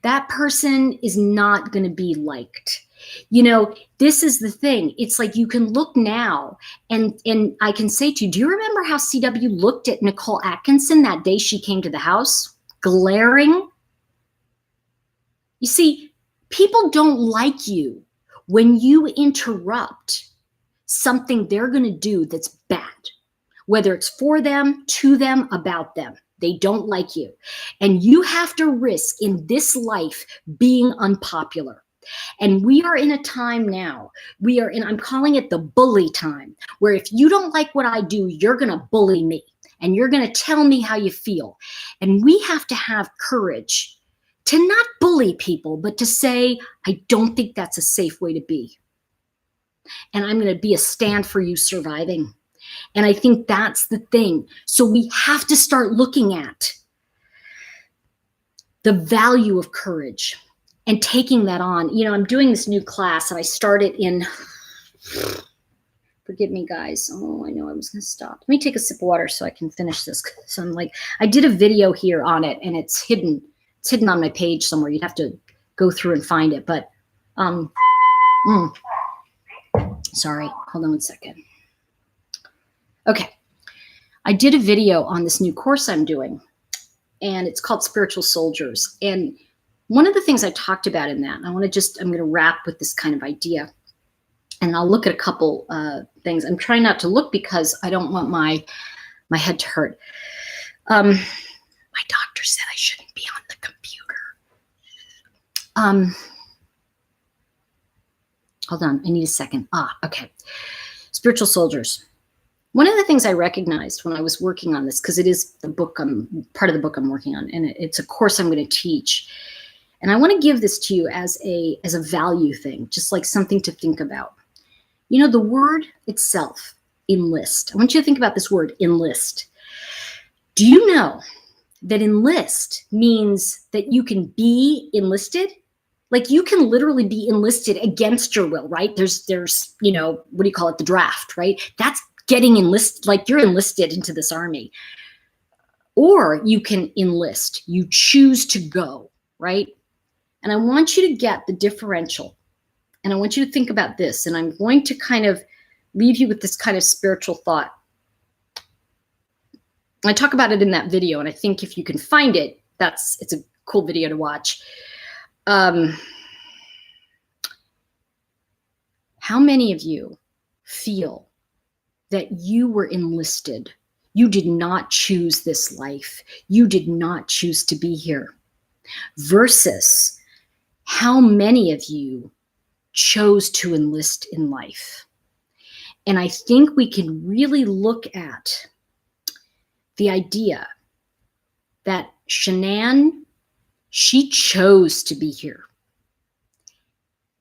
That person is not going to be liked. This is the thing. It's like you can look now and I can say to you, do you remember how CW looked at Nicole Atkinson that day she came to the house? Glaring. You see, people don't like you when you interrupt something they're going to do that's bad, whether it's for them, to them, about them. They don't like you. And you have to risk in this life being unpopular. And we are in a time now, I'm calling it the bully time, where if you don't like what I do, you're going to bully me and you're going to tell me how you feel. And we have to have courage to not bully people, but to say, I don't think that's a safe way to be. And I'm going to be a stand for you surviving. And I think that's the thing. So we have to start looking at the value of courage and taking that on. I'm doing this new class and I started in, forgive me guys. Oh, I know I was going to stop. Let me take a sip of water so I can finish this. So I did a video here on it and it's hidden. It's hidden on my page somewhere. You'd have to go through and find it. But, sorry, hold on one second. Okay. I did a video on this new course I'm doing, and it's called Spiritual Soldiers. And one of the things I talked about in that, I'm going to wrap with this kind of idea, and I'll look at a couple things. I'm trying not to look because I don't want my head to hurt. My doctor said I shouldn't be on the computer. Hold on, I need a second. Okay. Spiritual Soldiers. One of the things I recognized when I was working on this, because it is the book, part of the book I'm working on, and it's a course I'm going to teach. And I want to give this to you as a value thing, just like something to think about. The word itself, enlist. I want you to think about this word, enlist. Do you know that enlist means that you can be enlisted? Like you can literally be enlisted against your will, right? There's what do you call it? The draft, right? That's getting enlisted, like you're enlisted into this army. Or you can enlist, you choose to go, right? And I want you to get the differential. And I want you to think about this. And I'm going to kind of leave you with this kind of spiritual thought. I talk about it in that video. And I think if you can find it, it's a cool video to watch. How many of you feel that you were enlisted? You did not choose this life. You did not choose to be here. Versus how many of you chose to enlist in life? And I think we can really look at the idea that Shanann, she chose to be here.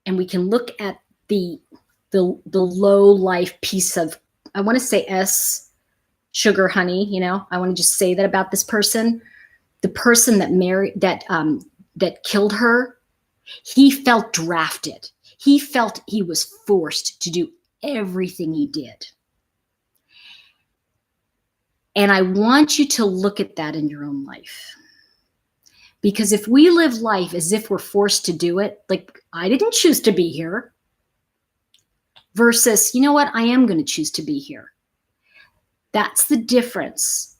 And we can look at the low life piece of, I want to say S, sugar honey, I want to just say that about this person. The person that that killed her, he felt drafted. He felt he was forced to do everything he did. And I want you to look at that in your own life. Because if we live life as if we're forced to do it, like, I didn't choose to be here, versus, you know what, I am going to choose to be here. That's the difference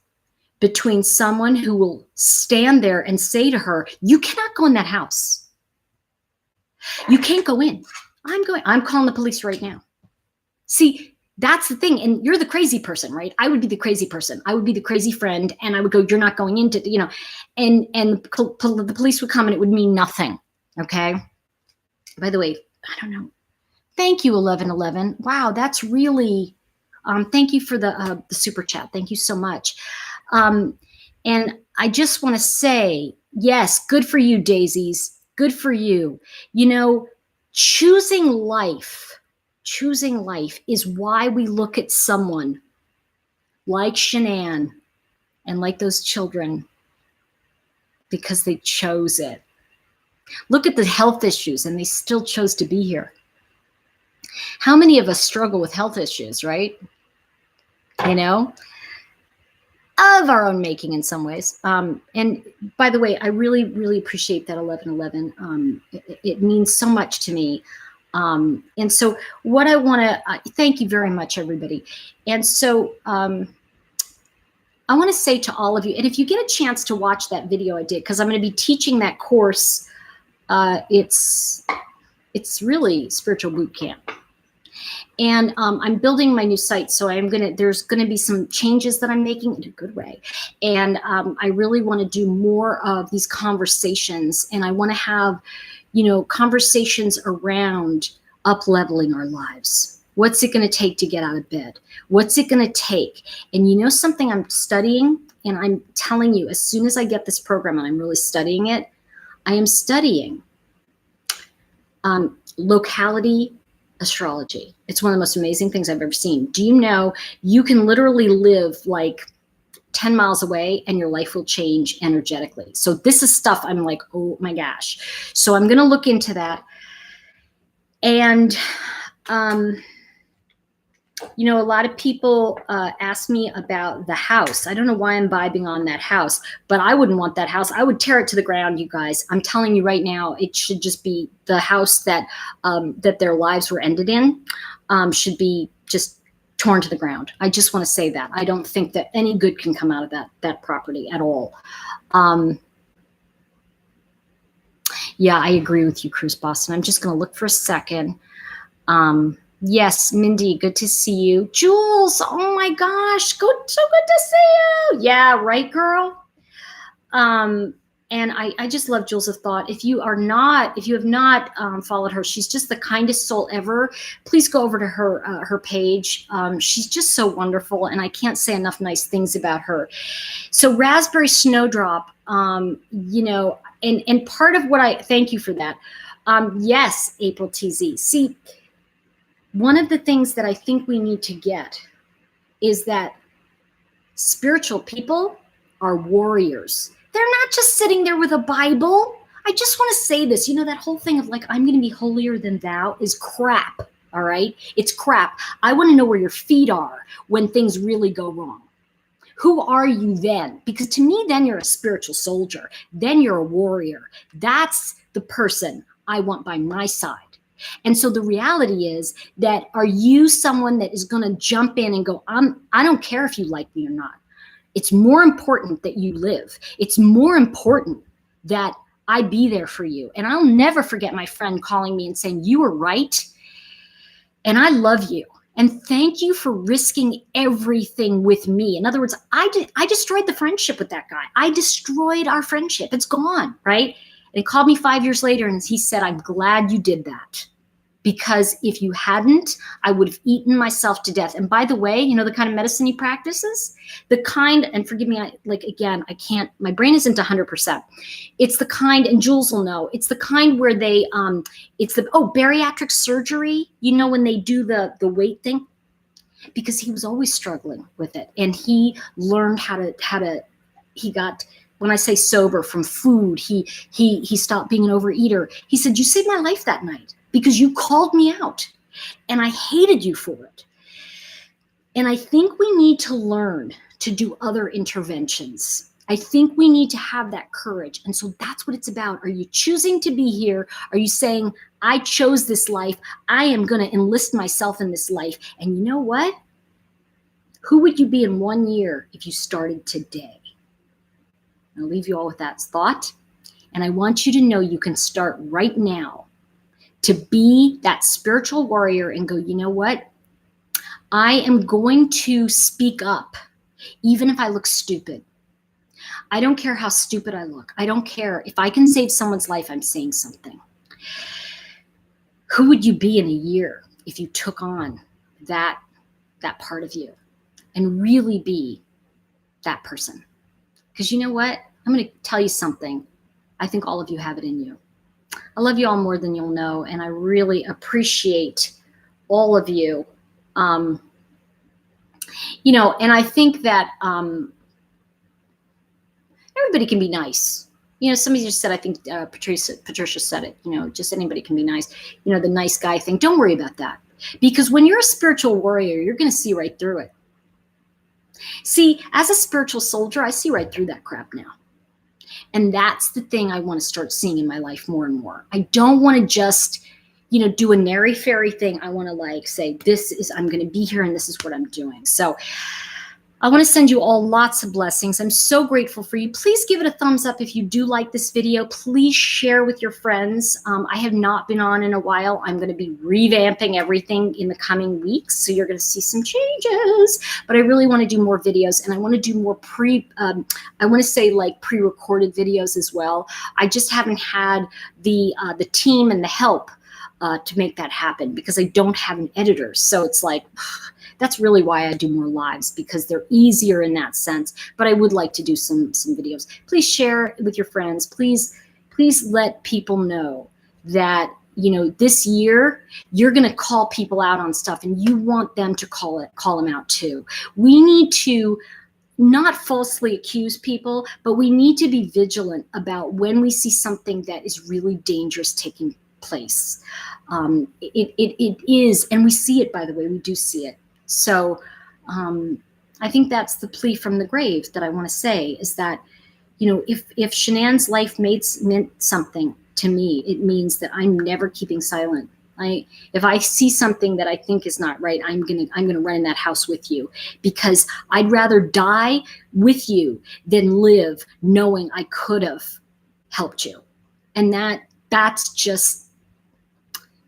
between someone who will stand there and say to her, you cannot go in that house. You can't go in. I'm calling the police right now. See, that's the thing. And you're the crazy person, right? I would be the crazy person. I would be the crazy friend. And I would go, you're not going into, and the police would come and it would mean nothing. Okay. By the way, I don't know. Thank you, 1111. Wow. That's really, thank you for the super chat. Thank you so much. And I just want to say, yes, good for you, Daisies. Good for you. Choosing life is why we look at someone like Shanann and like those children, because they chose it. Look at the health issues and they still chose to be here. How many of us struggle with health issues, right? Of our own making in some ways. And by the way, I really, really appreciate that 1111. It means so much to me. And so what I want to, thank you very much, everybody. And so I want to say to all of you, and if you get a chance to watch that video I did, because I'm going to be teaching that course, it's really spiritual boot camp. And I'm building my new site, so there's going to be some changes that I'm making in a good way. And I really want to do more of these conversations, and I want to have, conversations around up-leveling our lives. What's it going to take to get out of bed? What's it going to take? And something I'm studying, and I'm telling you, as soon as I get this program and I'm really studying it, I am studying locality astrology. It's one of the most amazing things I've ever seen. Do you know you can literally live like 10 miles away and your life will change energetically? So this is stuff I'm like, oh my gosh. So I'm going to look into that. And, a lot of people ask me about the house. I don't know why I'm vibing on that house, but I wouldn't want that house. I would tear it to the ground, you guys. I'm telling you right now, it should just be the house that their lives were ended in, should be just torn to the ground. I just want to say that. I don't think that any good can come out of that property at all. Yeah, I agree with you, Cruise Boston. I'm just going to look for a second. Yes, Mindy, good to see you. Jules, oh my gosh, so good to see you. Yeah, right, girl. And I just love Jules of Thought. If you have not followed her, she's just the kindest soul ever. Please go over to her page. She's just so wonderful, and I can't say enough nice things about her. So Raspberry Snowdrop, and part of what thank you for that. Yes, April TZ. See, one of the things that I think we need to get is that spiritual people are warriors. They're not just sitting there with a Bible. I just want to say this, that whole thing of like, I'm going to be holier than thou is crap. All right. It's crap. I want to know where your feet are when things really go wrong. Who are you then? Because to me, then you're a spiritual soldier. Then you're a warrior. That's the person I want by my side. And so the reality is that, are you someone that is going to jump in and go, I don't care if you like me or not. It's more important that you live. It's more important that I be there for you. And I'll never forget my friend calling me and saying, you were right. And I love you. And thank you for risking everything with me. In other words, I destroyed the friendship with that guy. I destroyed our friendship. It's gone, right? And he called me 5 years later and he said, I'm glad you did that. Because if you hadn't, I would have eaten myself to death. And by the way, the kind of medicine he practices, and forgive me, I can't, my brain isn't 100%. It's the kind, and Jules will know, it's the kind where they, bariatric surgery, when they do the weight thing, because he was always struggling with it. And he learned he got When I say sober, from food, he stopped being an overeater. He said, you saved my life that night because you called me out and I hated you for it. And I think we need to learn to do other interventions. I think we need to have that courage. And so that's what it's about. Are you choosing to be here? Are you saying, I chose this life. I am going to enlist myself in this life. And you know what? Who would you be in 1 year if you started today? I'll leave you all with that thought. And I want you to know you can start right now to be that spiritual warrior and go, you know what? I am going to speak up, even if I look stupid. I don't care how stupid I look. I don't care. If I can save someone's life, I'm saying something. Who would you be in a year if you took on that part of you and really be that person? Because you know what? I'm going to tell you something. I think all of you have it in you. I love you all more than you'll know, and I really appreciate all of you. You know, and I think that everybody can be nice. You know, somebody just said, I think Patricia said it, you know, just anybody can be nice. You know, the nice guy thing, don't worry about that. Because when you're a spiritual warrior, you're going to see right through it. See, as a spiritual soldier, I see right through that crap now. And that's the thing I want to start seeing in my life more and more. I don't want to just, you know, do a nary fairy thing. I want to like say, I'm going to be here and this is what I'm doing. So I want to send you all lots of blessings. I'm so grateful for you. Please give it a thumbs up if you do like this video. Please share with your friends. I have not been on in a while. I'm going to be revamping everything in the coming weeks. So you're going to see some changes, but I really want to do more videos and I want to do more I want to say like pre-recorded videos as well. I just haven't had the team and the help to make that happen because I don't have an editor. So it's like, that's really why I do more lives, because they're easier in that sense. But I would like to do some videos. Please share it with your friends. Please let people know that, you know, this year you're going to call people out on stuff and you want them to call them out too. We need to not falsely accuse people, but we need to be vigilant about when we see something that is really dangerous taking place. It is, and we see it, by the way, we do see it. So I think that's the plea from the grave that I want to say is that, you know, if Shanann's life meant something to me, it means that I'm never keeping silent. If I see something that I think is not right, I'm gonna run in that house with you, because I'd rather die with you than live knowing I could have helped you. And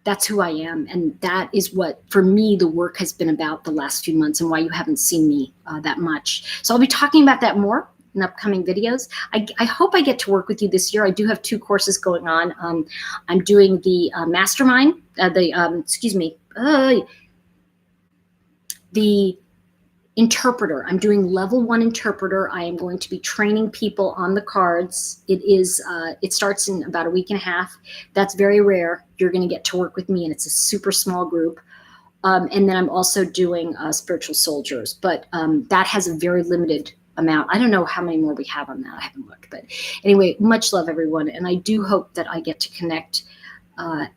that's who I am. And that is what, for me, the work has been about the last few months and why you haven't seen me that much. So I'll be talking about that more in upcoming videos. I hope I get to work with you this year. I do have 2 courses going on. I'm doing the mastermind, the interpreter. I'm doing level 1 interpreter. I am going to be training people on the cards. It starts in about a week and a half. That's very rare. You're going to get to work with me, and it's a super small group. And then I'm also doing spiritual soldiers, but that has a very limited amount. I don't know how many more we have on that. I haven't looked, but anyway, much love, everyone. And I do hope that I get to connect and